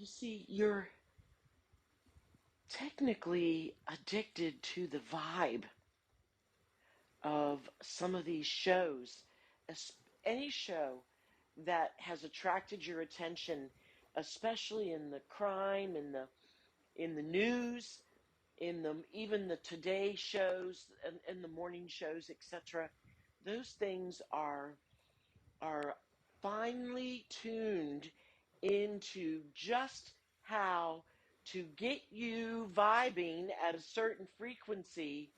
You see, you're technically addicted to the vibe of some of these shows. Any show that has attracted your attention, especially in the crime, in the news, in the even the Today shows and the morning shows, etc. Those things are finely tuned into just how to get you vibing at a certain frequency,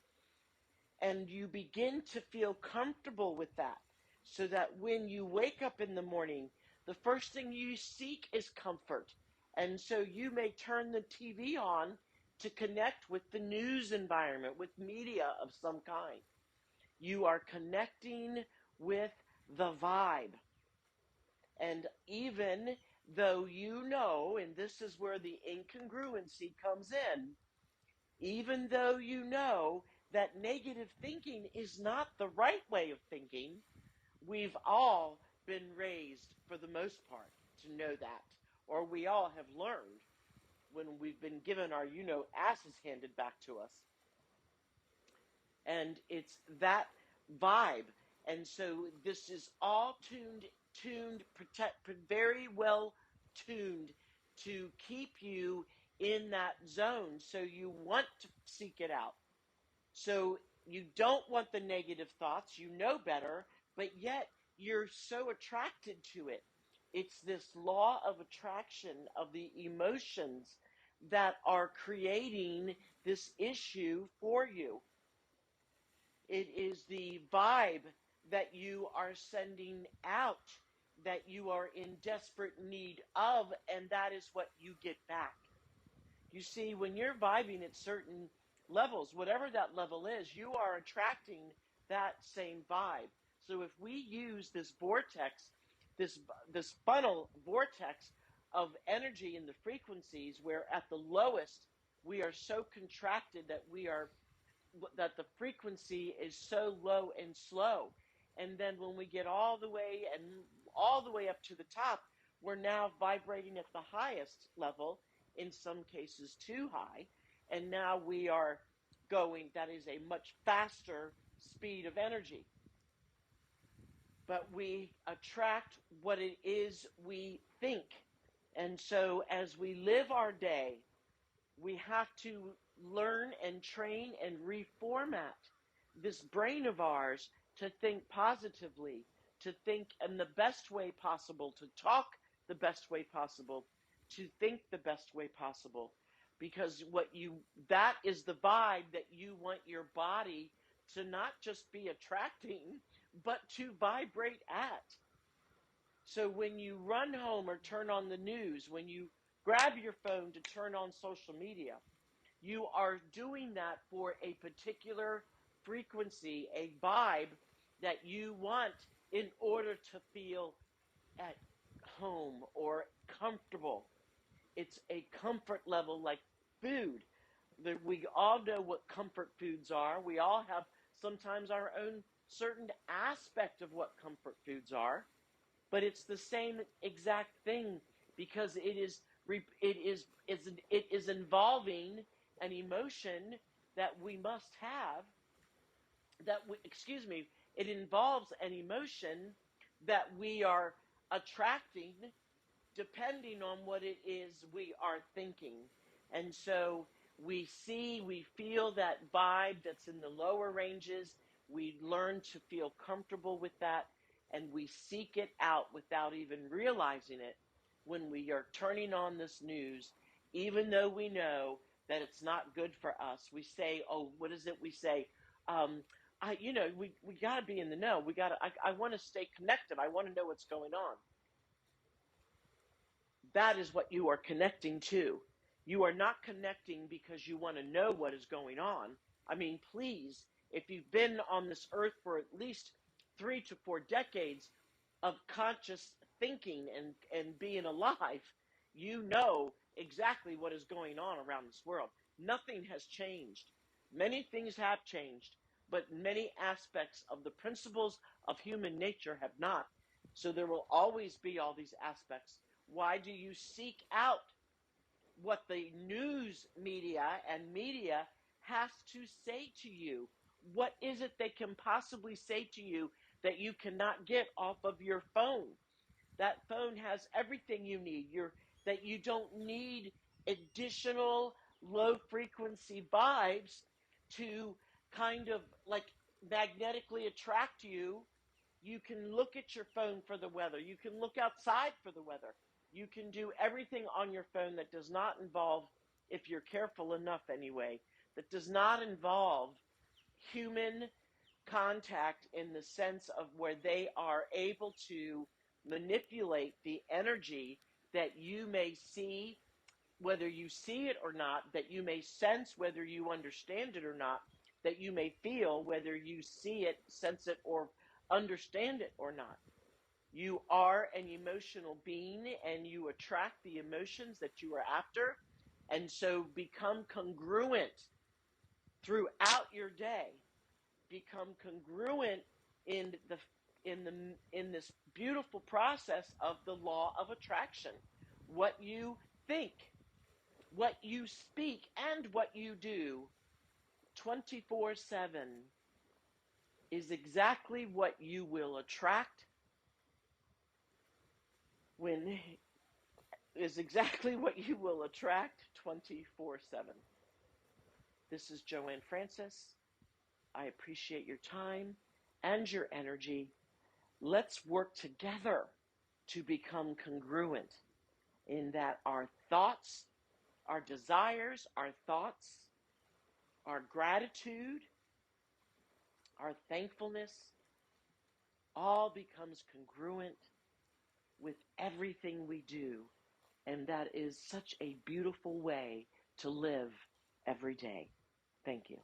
and you begin to feel comfortable with that, so that when you wake up in the morning, the first thing you seek is comfort. And so you may turn the TV on to connect with the news environment, with media of some kind. You are connecting with the vibe. And even though you know, and this is where the incongruency comes in, even though you know that negative thinking is not the right way of thinking, we've all been raised, for the most part, to know that. Or we all have learned when we've been given our, asses handed back to us. And it's that vibe. And so this is all very well tuned to keep you in that zone. So you want to seek it out. So you don't want the negative thoughts, you know better, but yet you're so attracted to it. It's this law of attraction of the emotions that are creating this issue for you. It is the vibe that you are sending out that you are in desperate need of, and that is what you get back. You see, when you're vibing at certain levels, whatever that level is, you are attracting that same vibe. So if we use this vortex, this funnel vortex of energy in the frequencies, where at the lowest we are so contracted that the frequency is so low and slow. And then when we get all the way up to the top, we're now vibrating at the highest level, in some cases too high. And now we are going, that is a much faster speed of energy. But we attract what it is we think. And so as we live our day, we have to learn and train and reformat this brain of ours to think positively, to think in the best way possible, to talk the best way possible, to think the best way possible. Because that is the vibe that you want your body to not just be attracting, but to vibrate at. So when you run home or turn on the news, when you grab your phone to turn on social media, you are doing that for a particular frequency, a vibe that you want in order to feel at home or comfortable. It's a comfort level like food. We all know what comfort foods are. We all have sometimes our own certain aspect of what comfort foods are, but it's the same exact thing, because it is involving an emotion that we must have, it involves an emotion that we are attracting depending on what it is we are thinking. And so we feel that vibe that's in the lower ranges. We learn to feel comfortable with that, and we seek it out without even realizing it when we are turning on this news, even though we know that it's not good for us. We say, oh, what is it we say? We got to be in the know. I want to stay connected. I want to know what's going on. That is what you are connecting to. You are not connecting because you want to know what is going on. I mean, please, if you've been on this earth for at least 3 to 4 decades of conscious thinking and being alive, you know exactly what is going on around this world. Nothing has changed. Many things have changed, but many aspects of the principles of human nature have not. So there will always be all these aspects. Why do you seek out what the news media and media has to say to you. What is it they can possibly say to you that you cannot get off of your phone? That phone has everything you need. That you don't need additional low frequency vibes to kind of like magnetically attract you. You can look at your phone for the weather. You can look outside for the weather. You can do everything on your phone that does not involve, if you're careful enough anyway, that does not involve human contact in the sense of where they are able to manipulate the energy that you may see, whether you see it or not, that you may sense, whether you understand it or not, that you may feel, whether you see it, sense it, or understand it or not. You are an emotional being and you attract the emotions that you are after. And so become congruent throughout your day. Become congruent in the in this beautiful process of the law of attraction. What you think, what you speak, and what you do 24/7 is exactly what you will attract when is exactly what you will attract 24/7. This is Joanne Francis. I appreciate your time and your energy. Let's work together to become congruent in that our thoughts, our desires, our thoughts, our gratitude, our thankfulness all becomes congruent with everything we do. And that is such a beautiful way to live every day. Thank you.